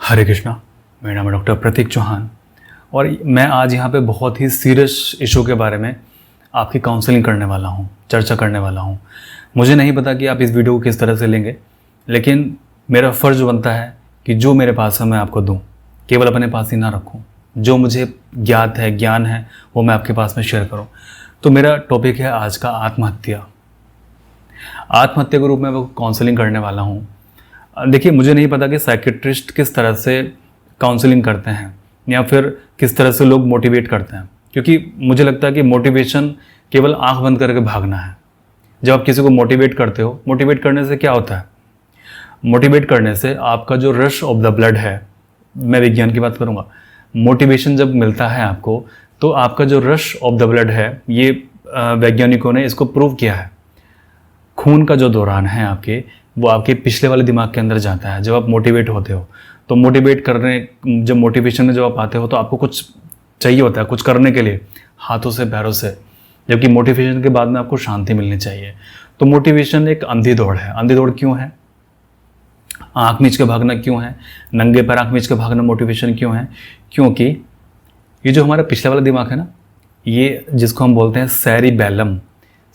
हरे कृष्णा। मेरा नाम है डॉक्टर प्रतीक चौहान और मैं आज यहाँ पे बहुत ही सीरियस इशू के बारे में आपकी काउंसलिंग करने वाला हूँ, चर्चा करने वाला हूँ। मुझे नहीं पता कि आप इस वीडियो को किस तरह से लेंगे, लेकिन मेरा फ़र्ज़ बनता है कि जो मेरे पास है मैं आपको दूँ, केवल अपने पास ही ना रखूँ। जो मुझे ज्ञात है, ज्ञान है, वो मैं आपके पास में शेयर करूँ। तो मेरा टॉपिक है आज का आत्महत्या। आत्महत्या के रूप में मैं काउंसलिंग करने वाला हूँ। देखिए, मुझे नहीं पता कि साइकेट्रिस्ट किस तरह से काउंसलिंग करते हैं या फिर किस तरह से लोग मोटिवेट करते हैं, क्योंकि मुझे लगता है कि मोटिवेशन केवल आंख बंद करके भागना है। जब आप किसी को मोटिवेट करते हो, मोटिवेट करने से क्या होता है? मोटिवेट करने से आपका जो रश ऑफ द ब्लड है, मैं विज्ञान की बात करूँगा, मोटिवेशन जब मिलता है आपको तो आपका जो रश ऑफ द ब्लड है, ये वैज्ञानिकों ने इसको प्रूव किया है। खून का जो दौरान है आपके, वो आपके पिछले वाले दिमाग के अंदर जाता है। जब आप मोटिवेट होते हो तो मोटिवेट करने, जब मोटिवेशन में जब आप आते हो तो आपको कुछ चाहिए होता है, कुछ करने के लिए, हाथों से पैरों से, जबकि मोटिवेशन के बाद में आपको शांति मिलनी चाहिए। तो मोटिवेशन एक अंधी दौड़ है। अंधी दौड़ क्यों है? आँख मीच के भागना क्यों है? नंगे पैर आँख मीच के भागना मोटिवेशन क्यों है? क्योंकि ये जो हमारा पिछले वाला दिमाग है ना, ये जिसको हम बोलते हैं सेरिबेलम,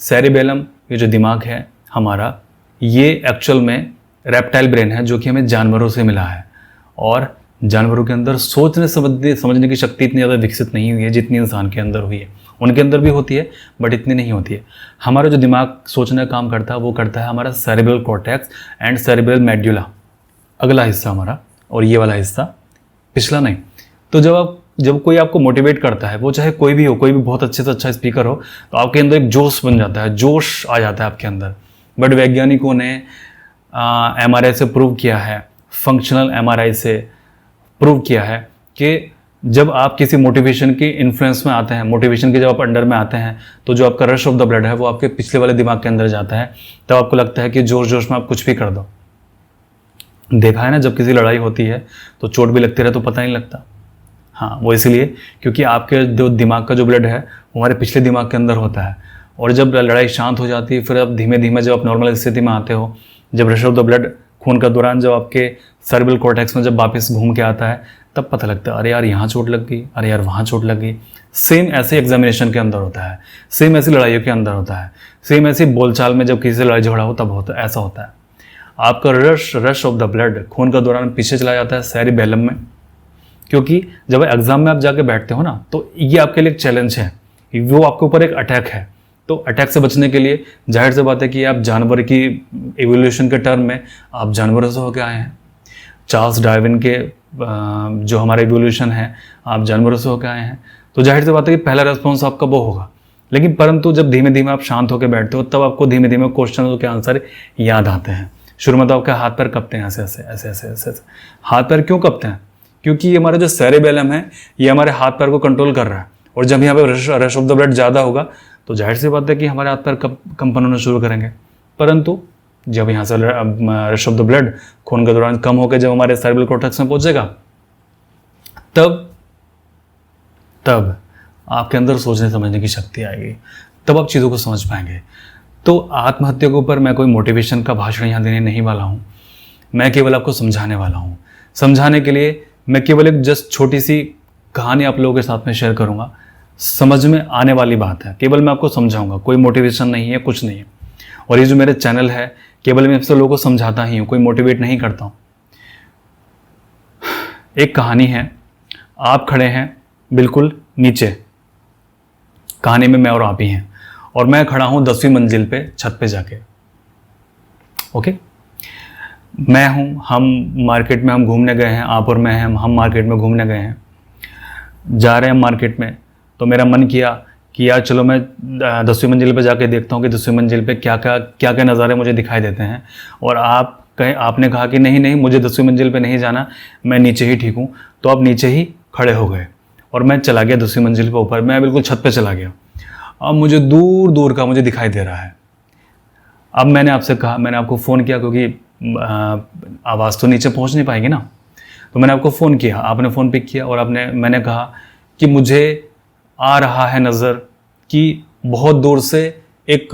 सेरिबेलम, ये जो दिमाग है हमारा, ये एक्चुअल में रेप्टाइल ब्रेन है जो कि हमें जानवरों से मिला है। और जानवरों के अंदर सोचने समझने की शक्ति इतनी ज़्यादा विकसित नहीं हुई है जितनी इंसान के अंदर हुई है। उनके अंदर भी होती है बट इतनी नहीं होती है। हमारा जो दिमाग सोचने का काम करता है वो करता है हमारा cerebral cortex and cerebral medulla, अगला हिस्सा हमारा, और ये वाला हिस्सा पिछला नहीं। तो जब कोई आपको मोटिवेट करता है, वो चाहे कोई भी हो, कोई भी बहुत अच्छे से अच्छा स्पीकर हो, तो आपके अंदर एक जोश बन जाता है, जोश आ जाता है आपके अंदर। बट वैज्ञानिकों ने MRI से प्रूव किया है, फंक्शनल MRI से प्रूव किया है कि जब आप किसी मोटिवेशन की इन्फ्लुएंस में आते हैं, मोटिवेशन के जब आप अंडर में आते हैं, तो जो आपका रश ऑफ द ब्लड है वो आपके पिछले वाले दिमाग के अंदर जाता है। तब आपको लगता है कि जोश जोश में आप कुछ भी कर दो। देखा है ना, जब किसी लड़ाई होती है तो चोट भी लगती रहे तो पता नहीं लगता। हाँ, वो इसलिए क्योंकि आपके जो दिमाग का जो ब्लड है वो हमारे पिछले दिमाग के अंदर होता है। और जब लड़ाई शांत हो जाती है, फिर अब धीमे धीमे जब आप नॉर्मल स्थिति में आते हो, जब रश ऑफ द ब्लड, खून का दौरान जब आपके सेरेब्रल कॉर्टेक्स में जब वापस घूम के आता है, तब पता लगता है अरे यार यहाँ चोट लग गई, अरे यार वहाँ चोट लग गई। सेम ऐसे एग्जामिनेशन के अंदर होता है, सेम ऐसी लड़ाइयों के अंदर होता है, सेम ऐसी बोलचाल में जब किसी से लड़ाई झगड़ा हो तब होता है, ऐसा होता है। आपका रश ऑफ द ब्लड, खून का दौरान पीछे चला जाता है सेरिबेलम में, क्योंकि जब एग्जाम में आप जाके बैठते हो ना, तो ये आपके लिए एक चैलेंज है, वो आपके ऊपर एक अटैक है। तो अटैक से बचने के लिए जाहिर सी बात है कि आप जानवर की एवोल्यूशन के टर्म में आप जानवरों से होकर आए हैं। चार्ल्स डार्विन के जो हमारा एवोल्यूशन है, आप जानवरों से होकर आए हैं। तो जाहिर सी बात है कि पहला रेस्पॉन्स आपका वो होगा। लेकिन परंतु जब धीमे धीमे आप शांत होकर बैठते हो, तब आपको धीमे धीमे क्वेश्चन के आंसर याद आते हैं। शुरू में तो आपके हाथ पैर कपते हैं, ऐसे ऐसे ऐसे ऐसे ऐसे ऐसे। हाथ पैर क्यों कपते हैं? क्योंकि ये हमारा जो सेरेबेलम है, ये हमारे हाथ पैर को कंट्रोल कर रहा है। और जब यहाँ पे रश ऑफ द ब्लड ज़्यादा होगा तो जाहिर सी बात है कि हमारे हाथ पैर कंपन होना शुरू करेंगे। परंतु जब यहाँ से रश ऑफ द ब्लड, खून का दौरान कम होकर जब हमारे सेरेब्रल कॉर्टेक्स में पहुंचेगा, तब आपके अंदर सोचने समझने की शक्ति आएगी, तब आप चीज़ों को समझ पाएंगे। तो आत्महत्या के ऊपर मैं कोई मोटिवेशन का भाषण यहाँ देने नहीं वाला हूँ, मैं केवल आपको समझाने वाला हूँ। समझाने के लिए मैं केवल एक जस्ट छोटी सी कहानी आप लोगों के साथ में शेयर करूँगा। समझ में आने वाली बात है, केवल मैं आपको समझाऊंगा, कोई मोटिवेशन नहीं है, कुछ नहीं है। और ये जो मेरे चैनल है, केवल मैं सब लोगों को समझाता ही हूँ, कोई मोटिवेट नहीं करता हूँ। एक कहानी है, आप खड़े हैं बिल्कुल नीचे, कहानी में मैं और आप ही हैं, और मैं खड़ा हूँ 10वीं मंजिल पे, छत पे जाके। ओके, मैं हूँ, हम मार्केट में हम घूमने गए हैं, आप और मैं हैं, हम मार्केट में घूमने गए हैं, जा रहे हैं मार्केट में। तो मेरा मन किया कि यार चलो मैं 10वीं मंजिल पे जाके देखता हूँ कि 10वीं मंजिल पे क्या क्या नज़ारे मुझे दिखाई देते हैं। और आपने कहा कि नहीं नहीं, मुझे 10वीं मंजिल पे नहीं जाना, मैं नीचे ही ठीक हूँ। तो आप नीचे ही खड़े हो गए और मैं चला गया 10वीं मंजिल पे ऊपर, मैं बिल्कुल छत पे चला गया। अब मुझे दूर दूर का मुझे दिखाई दे रहा है। अब मैंने आपसे कहा, मैंने आपको फ़ोन किया, क्योंकि आवाज़ तो नीचे पहुँच नहीं पाएगी ना, तो मैंने आपको फ़ोन किया, आपने फ़ोन पिक किया और मैंने कहा कि मुझे आ रहा है नज़र कि बहुत दूर से एक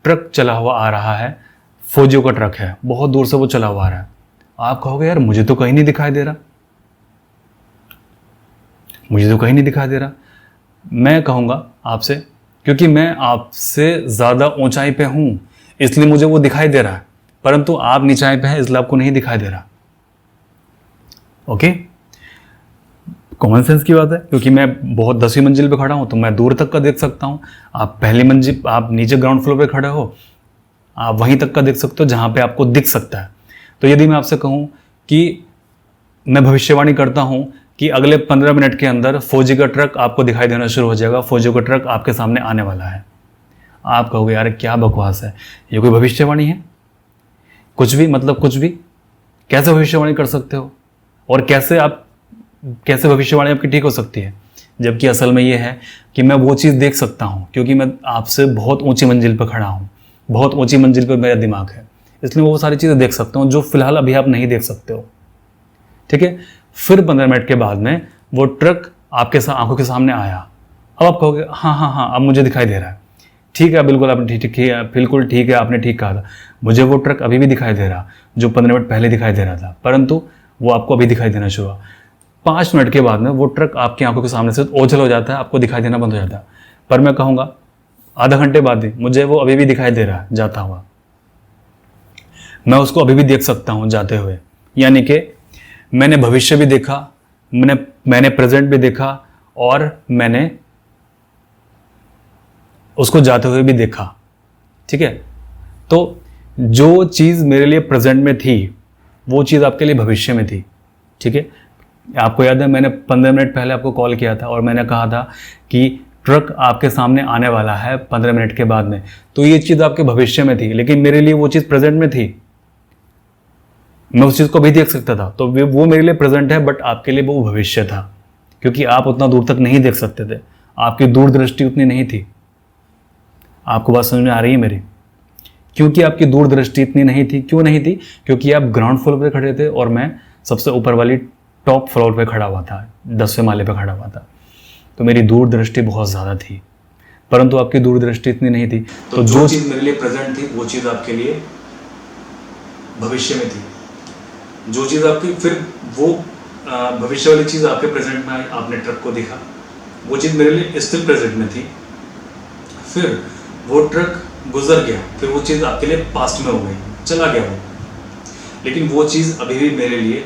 ट्रक चला हुआ आ रहा है, फौजियों का ट्रक है, बहुत दूर से वो चला हुआ आ रहा है। आप कहोगे यार मुझे तो कहीं नहीं दिखाई दे रहा, मुझे तो कहीं नहीं दिखाई दे रहा। मैं कहूँगा आपसे, क्योंकि मैं आपसे ज़्यादा ऊंचाई पे हूँ इसलिए मुझे वो दिखाई दे रहा है, परंतु आप नीचाई पे हैं इसलिए आपको नहीं दिखाई दे रहा। ओके, कॉमन सेंस की बात है, क्योंकि मैं बहुत 10वीं मंजिल पे खड़ा हूँ तो मैं दूर तक का देख सकता हूँ। आप पहली मंजिल, आप नीचे ग्राउंड फ्लोर पे खड़े हो, आप वहीं तक का देख सकते हो जहाँ पे आपको दिख सकता है। तो यदि मैं आपसे कहूँ कि मैं भविष्यवाणी करता हूँ कि अगले 15 मिनट के अंदर फौजी का ट्रक आपको दिखाई देना शुरू हो जाएगा, फौजी का ट्रक आपके सामने आने वाला है, आप कहोगे यार क्या बकवास है, ये कोई भविष्यवाणी है? कुछ भी, मतलब कुछ भी, कैसे भविष्यवाणी कर सकते हो? और कैसे भविष्यवाणी आपकी ठीक हो सकती है? जबकि असल में ये है कि मैं वो चीज़ देख सकता हूँ, क्योंकि मैं आपसे बहुत ऊंची मंजिल पर खड़ा हूँ, बहुत ऊंची मंजिल पर मेरा दिमाग है, इसलिए मैं वो सारी चीज़ें देख सकता हूँ जो फिलहाल अभी आप नहीं देख सकते हो। ठीक है, फिर 15 मिनट के बाद में वो ट्रक आपके आंखों के सामने आया। अब आप कहोगे हाँ हाँ हाँ अब मुझे दिखाई दे रहा है। ठीक है, बिल्कुल आपने ठीक किया, बिल्कुल ठीक है, आपने ठीक कहा था, मुझे वो ट्रक अभी भी दिखाई दे रहा जो 15 मिनट पहले दिखाई दे रहा था, परंतु वो आपको अभी दिखाई देना शुरू हुआ। 5 मिनट के बाद में वो ट्रक आपकी आंखों के सामने से ओझल हो जाता है, आपको दिखाई देना बंद हो जाता है। पर मैं कहूँगा आधा घंटे बाद भी मुझे वो अभी भी दिखाई दे रहा है जाता हुआ, मैं उसको अभी भी देख सकता हूँ जाते हुए। यानी कि मैंने भविष्य भी देखा, मैंने प्रेजेंट भी देखा, और मैंने उसको जाते हुए भी देखा। ठीक है, तो जो चीज़ मेरे लिए प्रेजेंट में थी वो चीज़ आपके लिए भविष्य में थी। ठीक है, आपको याद है मैंने 15 मिनट पहले आपको कॉल किया था और मैंने कहा था कि ट्रक आपके सामने आने वाला है 15 मिनट के बाद में, तो ये चीज़ आपके भविष्य में थी, लेकिन मेरे लिए वो चीज़ प्रेजेंट में थी, मैं उस चीज़ को भी देख सकता था। तो वो मेरे लिए प्रेजेंट है, बट आपके लिए वो भविष्य था, क्योंकि आप उतना दूर तक नहीं देख सकते थे, आपकी दूरदृष्टि उतनी नहीं थी। आपको बात समझ में आ रही है मेरी? क्योंकि आपकी दूरदृष्टि इतनी नहीं थी। क्यों नहीं थी? क्योंकि आप ग्राउंड फ्लोर पे खड़े थे और मैं सबसे ऊपर वाली टॉप फ्लोर पे खड़ा हुआ था, 10वें माले पे खड़ा हुआ था, तो मेरी दूरदृष्टि बहुत ज़्यादा थी, परंतु आपकी दूरदृष्टि इतनी नहीं थी। तो जो चीज़ मेरे लिए प्रेजेंट थी वो चीज़ आपके लिए भविष्य में थी। जो चीज़ आपकी फिर वो भविष्य वाली चीज़ आपके प्रेजेंट में आई, आपने ट्रक को देखा, वो चीज़ मेरे लिए स्टिल प्रेजेंट में थी। फिर वो ट्रक गुजर गया, फिर वो चीज़ आपके लिए पास्ट में हो गई, चला गया वो, लेकिन वो चीज़ अभी भी मेरे लिए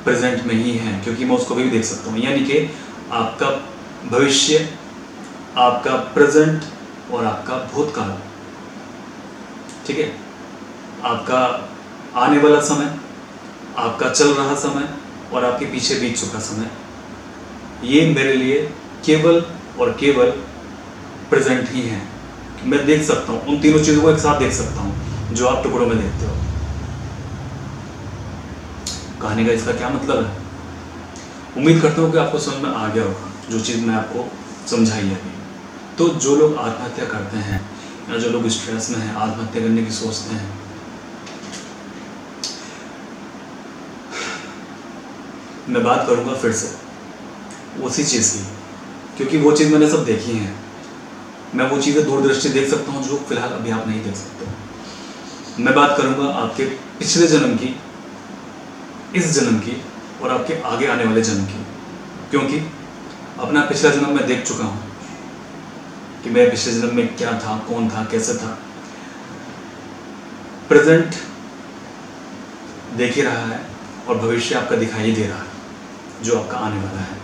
प्रेजेंट में ही है, क्योंकि मैं उसको भी देख सकता हूँ। यानी कि आपका भविष्य, आपका प्रेजेंट और आपका भूतकाल, ठीक है, आपका आने वाला समय, आपका चल रहा समय और आपके पीछे बीत चुका समय, ये मेरे लिए केवल और केवल प्रेजेंट ही है। मैं देख सकता हूँ उन तीनों चीज़ों को एक साथ देख सकता हूँ जो आप टुकड़ों में देखते हो। कहानी का इसका क्या मतलब है? उम्मीद करता हूँ कि आपको समझ में आ गया होगा जो चीज़ मैं आपको समझाई है अभी। तो जो लोग आत्महत्या करते हैं या जो लोग स्ट्रेस में हैं, आत्महत्या करने की सोचते हैं, मैं बात करूँगा फिर से उसी चीज़ की, क्योंकि वो चीज़ मैंने सब देखी है। मैं वो चीज़ें दूरदृष्टि देख सकता हूँ जो फिलहाल अभी आप नहीं देख सकते। मैं बात करूँगा आपके पिछले जन्म की, इस जन्म की और आपके आगे आने वाले जन्म की, क्योंकि अपना पिछला जन्म मैं देख चुका हूँ कि मैं पिछले जन्म में क्या था, कौन था, कैसे था। प्रेजेंट देख ही रहा है और भविष्य आपका दिखाई दे रहा है जो आपका आने वाला है।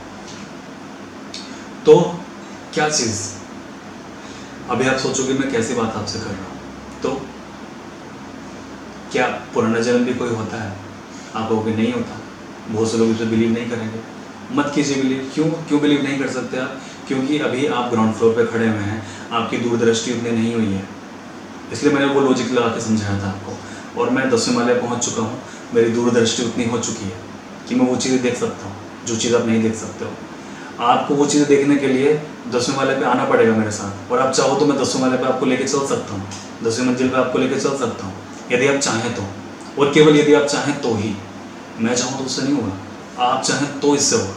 तो क्या चीज़, अभी आप सोचोगे मैं कैसी बात आपसे कर रहा हूँ, तो क्या पुराना जन्म भी कोई होता है? आप कहोगे नहीं होता। बहुत से लोग इसे बिलीव नहीं करेंगे। मत कीजिए बिलीव। क्यों बिलीव नहीं कर सकते आप? क्योंकि अभी आप ग्राउंड फ्लोर पे खड़े हुए हैं, आपकी दूरदृष्टि उतनी नहीं हुई है, इसलिए मैंने वो लॉजिक लगा के समझाया था आपको। और मैं 10वें माले पहुँच चुका हूँ, मेरी दूरदृष्टि उतनी हो चुकी है कि मैं वो चीज़ें देख सकता हूँ जो चीज़ आप नहीं देख सकते हो। आपको वो चीज़ें देखने के लिए 10वें माले पे आना पड़ेगा मेरे साथ, और आप चाहो तो मैं 10वें माले पे आपको लेके चल सकता हूँ, 10वीं मंजिल पे आपको लेके चल सकता हूँ, यदि आप चाहें तो, और केवल यदि आप चाहें तो ही। मैं चाहूँ तो उससे नहीं होगा, आप चाहें तो इससे होगा।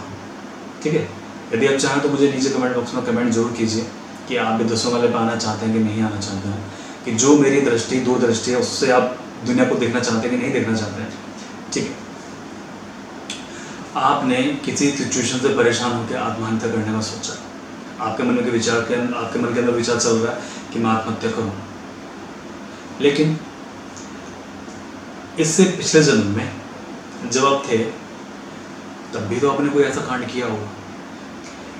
ठीक है, यदि आप चाहें तो मुझे नीचे कमेंट बॉक्स में कमेंट जरूर कीजिए कि आप भी 10वें माले पे आना चाहते हैं कि नहीं आना चाहते हैं, कि जो मेरी दृष्टि, दूरदृष्टि है, उससे आप दुनिया को देखना चाहते हैं कि नहीं देखना चाहते हैं। ठीक है, आपने किसी सिचुएशन से परेशान होकर आत्महत्या करने का सोचा, आपके मन के विचार के आपके मन के अंदर विचार चल रहा है कि मैं आत्महत्या करूं, लेकिन इससे पिछले जन्म में जब आप थे तब भी तो आपने कोई ऐसा कांड किया होगा।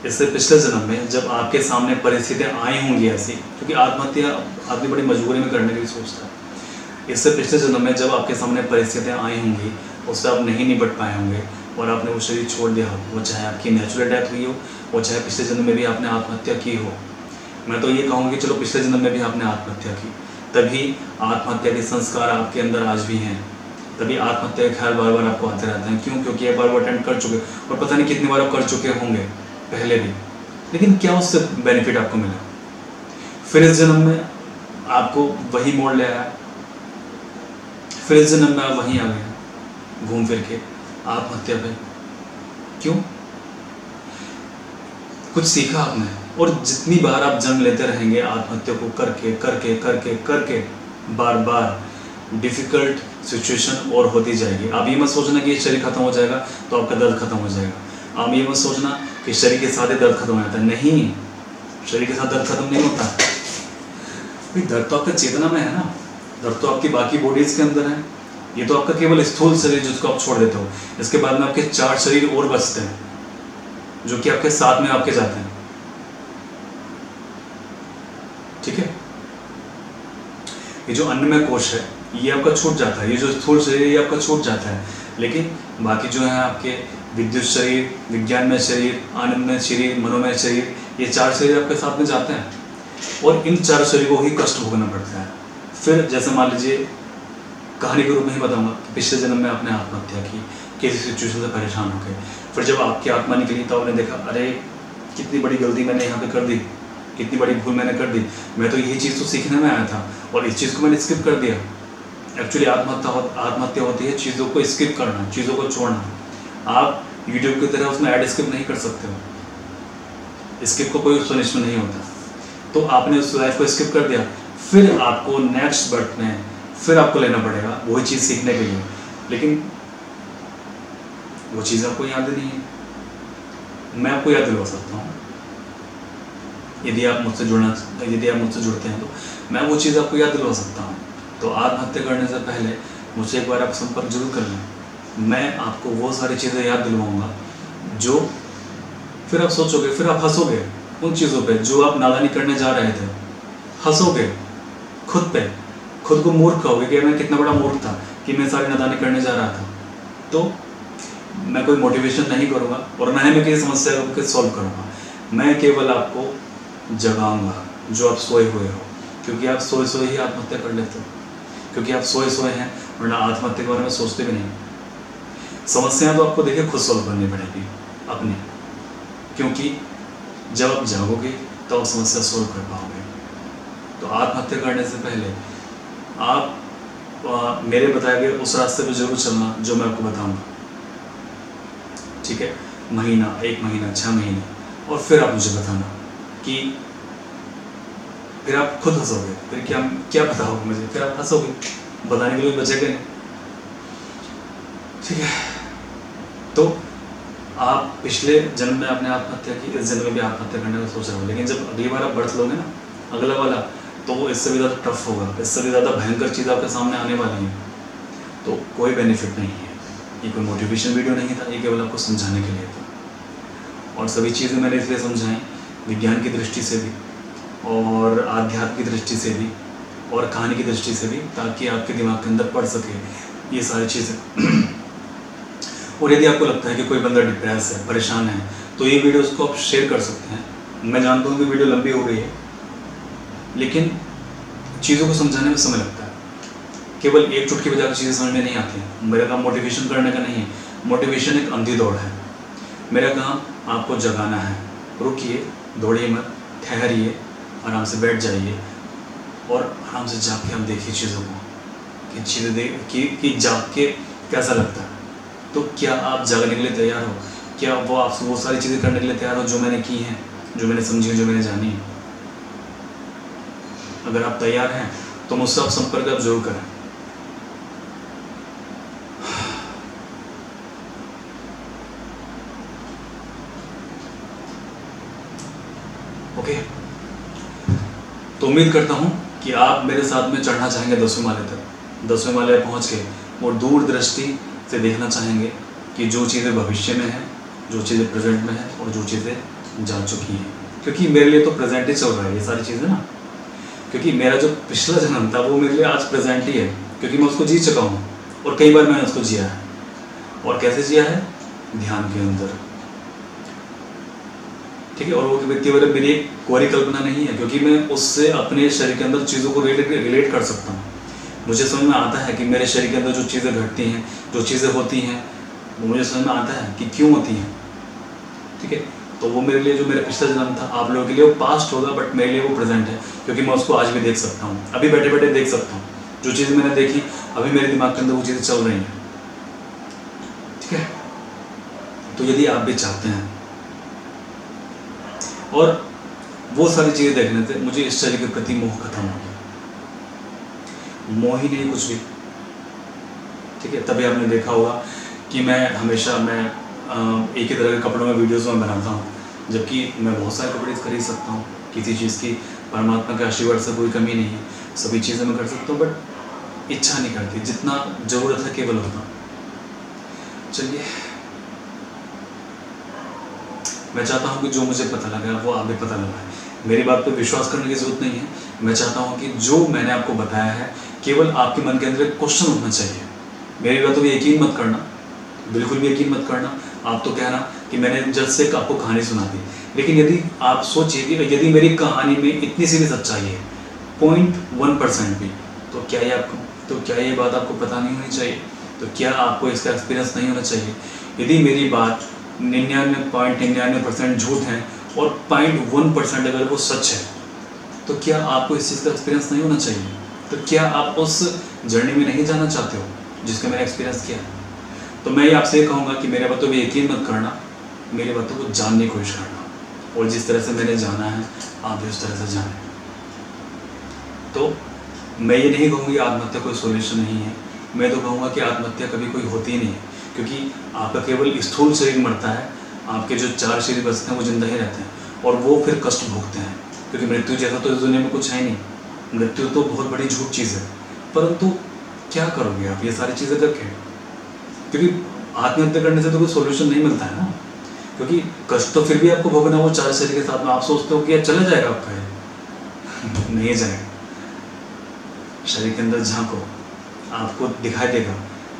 इससे पिछले जन्म में जब आपके सामने परिस्थितियां आई होंगी ऐसी, क्योंकि आत्महत्या आदमी बड़ी मजबूरी में करने की भी सोचता है। इससे पिछले जन्म में जब आपके सामने परिस्थितियां आई होंगी, उससे आप नहीं निपट पाए होंगे और आपने वो शरीर छोड़ दिया हो, वो चाहे आपकी नेचुरल डेथ हुई हो, वो चाहे पिछले जन्म में भी आपने आत्महत्या की हो। मैं तो ये कहूँगी चलो पिछले जन्म में भी आपने आत्महत्या की, तभी आत्महत्या के संस्कार आपके अंदर आज भी हैं, तभी आत्महत्या के ख्याल बार बार आपको आते रहते हैं। क्यों? क्योंकि एक बार वो अटेम्प्ट कर चुके और पता नहीं कितनी बार आप कर चुके होंगे पहले भी, लेकिन क्या उससे बेनिफिट आपको मिला? फिर इस जन्म में आपको वही मोड़ ले आया, फिर इस जन्म में आप वहीं आ गए घूम फिर के आत्महत्या पे। क्यों? कुछ सीखा आपने, और जितनी बार आप जन्म लेते रहेंगे आत्महत्या को करके करके करके करके बार बार डिफ़िकल्ट सिचुएशन और होती जाएगी। आप ये मत सोचना कि शरीर खत्म हो जाएगा तो आपका दर्द खत्म हो जाएगा। आप ये मत सोचना कि शरीर के साथ ही दर्द खत्म हो जाता है। नहीं, शरीर के साथ दर्द खत्म नहीं होता। भाई दर्द तो आपका चेतना में है ना, दर्द तो आपकी बाकी बॉडीज़ के अंदर है। ये तो आपका केवल स्थूल शरीर जिसको आप छोड़ देते हो, इसके बाद में आपके 4 शरीर और बचते हैं जो कि आपके साथ में आपके जाते हैं। ठीक है, ये जो अन्नमय कोश है ये आपका छूट जाता है, ये जो स्थूल शरीर ये आपका छूट जाता है, लेकिन बाकी जो है आपके विद्युत शरीर, विज्ञानमय शरीर, आनंदमय शरीर, मनोमय शरीर, ये 4 शरीर आपके साथ में जाते हैं और इन 4 शरीरों को ही कष्ट भोगना पड़ता है। फिर जैसे मान लीजिए कहानी के रूप में ही बताऊंगा, पिछले जन्म में आपने आत्महत्या की किसी सिचुएशन से परेशान हो गए, फिर जब आपकी आत्मा निकली तो आपने देखा अरे कितनी बड़ी गलती मैंने यहाँ पे कर दी, कितनी बड़ी भूल मैंने कर दी, मैं तो यही चीज़ तो सीखने में आया था और इस चीज़ को मैंने स्किप कर दिया। एक्चुअली आत्महत्या होती है चीज़ों को स्किप करना, चीज़ों को छोड़ना। आप यूट्यूब की तरह उसमें ऐड स्किप नहीं कर सकते हो, स्किप को कोई पनिशमेंट नहीं होता। तो आपने उस लाइफ को स्किप कर दिया, फिर आपको नेक्स्ट बर्थ में फिर आपको लेना पड़ेगा वही चीज़ सीखने के लिए, लेकिन वो चीज़ आपको याद नहीं है। मैं आपको याद दिलवा सकता हूँ यदि आप मुझसे जुड़ते हैं तो मैं वो चीज़ आपको याद दिलवा सकता हूँ। तो आत्महत्या करने से पहले मुझसे एक बार आप संपर्क जरूर कर लें, मैं आपको वो सारी चीज़ें याद दिलवाऊँगा जो फिर आप सोचोगे, फिर आप हंसोगे उन चीज़ों पे जो आप नादानी करने जा रहे थे। हंसोगे खुद पे, खुद को मूर्ख कहोगे कि मैं कितना बड़ा मूर्ख था कि मैं सारी नादानी करने जा रहा था। तो मैं कोई मोटिवेशन नहीं करूँगा और ना ही मैं किसी समस्या को सॉल्व करूँगा, मैं केवल आपको जगाऊँगा जो आप सोए हुए हो, क्योंकि आप सोए सोए ही आत्महत्या कर लेते हो, क्योंकि आप सोए सोए हैं वरना आत्महत्या के बारे में सोचते भी नहीं। समस्याएं तो आपको देखिए खुद सॉल्व करनी पड़ेगी अपनी, क्योंकि जब आप जागोगे तो आप समस्या सॉल्व कर पाओगे। तो आत्महत्या करने से पहले आप मेरे बताए गए उस रास्ते पे जरूर चलना जो मैं आपको बताऊंगा। ठीक है, महीना, 1 महीना, 6 महीने, और फिर आप मुझे बताना कि फिर आप खुद हंसोगे, फिर क्या पता होगा मुझे, फिर आप हंसोगे, बताने के लिए बचेगा नहीं। ठीक है, तो आप पिछले जन्म में आपने आत्महत्या की, इस जन्म में भी आत्महत्या करने का सोच रहे हो, लेकिन जब अगली बार आप बर्थ लोगे ना, अगला वाला, तो वो इससे भी ज़्यादा टफ होगा, इससे भी ज़्यादा भयंकर चीज़ आपके सामने आने वाली है। तो कोई बेनिफिट नहीं है, ये कोई मोटिवेशन वीडियो नहीं था, ये केवल आपको समझाने के लिए था। और सभी चीज़ें मैंने इसलिए समझाई विज्ञान की दृष्टि से भी और आध्यात्म की दृष्टि से भी और कहानी की दृष्टि से भी, ताकि आपके दिमाग के अंदर पड़ सके ये सारी चीज़ें। और यदि आपको लगता है कि कोई बंदा डिप्रेस है, परेशान है, तो ये वीडियोस को आप शेयर कर सकते हैं। मैं जानता हूँ कि वीडियो लंबी हो गई है, लेकिन चीज़ों को समझाने में समय लगता है, केवल एक चुटकी बजाकर चीज़ें समझ में नहीं आती हैं। मेरा काम मोटिवेशन करने का नहीं है, मोटिवेशन एक अंधी दौड़ है। मेरा काम आपको जगाना है। रुकिए, दौड़िए मत, ठहरिए, आराम से बैठ जाइए और आराम से जाग के हम देखिए चीज़ों को कि चीज़ें कि जाग के कैसा लगता है। तो क्या आप जागने के लिए तैयार हो? क्या वो सारी चीज़ें करने के लिए तैयार हो जो मैंने की हैं, जो मैंने समझी है, जो मैंने जानी है? अगर आप तैयार हैं तो मुझसे आप संपर्क आप जरूर करें। ओके, तो उम्मीद करता हूँ कि आप मेरे साथ में चढ़ना चाहेंगे 10वें माले तक। 10वें माले पहुँच के वो दूरदृष्टि से देखना चाहेंगे कि जो चीज़ें भविष्य में हैं, जो चीज़ें प्रेजेंट में हैं और जो चीज़ें जा चुकी हैं। क्योंकि मेरे लिए तो प्रेजेंट ही चल रहा है ये सारी चीज़ें ना, क्योंकि मेरा जो पिछला जन्म था वो मेरे लिए आज प्रेजेंट ही है, क्योंकि मैं उसको जी चुका हूँ और कई बार मैंने उसको जिया है। और कैसे जिया है? ध्यान के अंदर, ठीक है। और वो केवल मेरी एक कोरी कल्पना नहीं है, क्योंकि मैं उससे अपने शरीर के अंदर चीज़ों को रिलेट कर सकता हूँ। मुझे समझ में आता है कि मेरे शरीर के अंदर जो चीज़ें घटती हैं, जो चीज़ें होती हैं, वो मुझे समझ में आता है कि क्यों होती हैं, ठीक है। तो वो मेरे लिए जो मेरा पिछला जन्म था, आप लोगों के लिए वो पास्ट होगा, बट मेरे लिए वो प्रेजेंट है, क्योंकि मैं उसको आज भी देख सकता हूँ, अभी बैठे बैठे देख सकता हूँ। जो चीज़ें मैंने देखी अभी मेरे दिमाग के अंदर वो चीज़ें चल रही हैं, ठीक है। तो यदि आप भी चाहते हैं, और वो सारी चीज़ें देखने से मुझे इस शरीर के प्रति मोह खत्म हो गया, मोह ही नहीं कुछ भी, ठीक है। तभी आपने देखा होगा कि मैं हमेशा एक ही तरह के कपड़ों में वीडियोस में बनाता हूँ, जबकि मैं बहुत सारे कपड़े खरीद सकता हूँ। किसी चीज़ की परमात्मा के आशीर्वाद से कोई कमी नहीं है, सभी चीज़ें मैं कर सकता हूँ, बट इच्छा नहीं करती, जितना ज़रूरत है केवल होता। चलिए, मैं चाहता हूँ कि जो मुझे पता लगा वो आप भी पता लगाए। मेरी बात पे विश्वास करने की ज़रूरत नहीं है। मैं चाहता हूँ कि जो मैंने आपको बताया है, केवल आपके मन के अंदर एक क्वेश्चन उठना चाहिए। मेरी बातों पर यकीन मत करना, बिल्कुल भी यकीन मत करना। आप तो कहना कि मैंने जस्ट से आपको कहानी सुना दी, लेकिन यदि आप सोचिए कि यदि मेरी कहानी में इतनी सी भी सच्चाई है, 0.1% भी, तो क्या ये बात आपको पता नहीं होनी चाहिए? तो क्या आपको इसका एक्सपीरियंस नहीं होना चाहिए? यदि मेरी बात 99.99% झूठ है और 0.1% अगर वो सच है, तो क्या आपको इस चीज़ का एक्सपीरियंस नहीं होना चाहिए? तो क्या आप उस जर्नी में नहीं जाना चाहते हो जिसका मैंने एक्सपीरियंस किया? तो मैं आपसे ये कहूँगा कि मेरे बातों पर यकीन मत करना, मेरी बातों को जानने की कोशिश करना, और जिस तरह से मैंने जाना है आप भी उस तरह से जानें। तो मैं ये नहीं कहूँगी आत्महत्या कोई सोल्यूशन नहीं है, मैं तो कहूँगा कि आत्महत्या कभी कोई होती ही नहीं है, क्योंकि आपका केवल स्थूल शरीर मरता है, आपके जो 4 शरीर बचते हैं वो जिंदा ही रहते हैं, और वो फिर कष्ट भोगते हैं, क्योंकि मृत्यु जैसा तो इस दुनिया में कुछ है नहीं। मृत्यु तो बहुत बड़ी झूठ चीज़ है, परंतु क्या करोगे आप ये सारी चीज़ें करके? क्योंकि आत्महत्या करने से तो कोई सोल्यूशन नहीं मिलता है ना, क्योंकि कष्ट तो फिर भी आपको भोगना वो 4 शरीर के साथ में। आप सोचते हो कि यार चला जाएगा आपका ये नहीं जाएगा। शरीर के अंदर झांको, आपको दिखाई देगा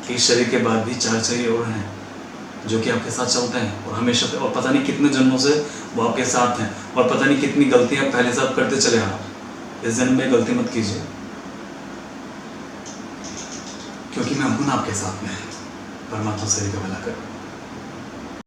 कि इस शरीर के बाद भी 4 शरीर और हैं जो कि आपके साथ चलते हैं और हमेशा, और पता नहीं कितने जन्मों से वो आपके साथ हैं, और पता नहीं कितनी गलतियां पहले से आप करते चले आ रहे हो। इस जन्म में गलती मत कीजिए, क्योंकि मैं हूं ना आपके साथ में। परमात्मा शरीर का भला कर।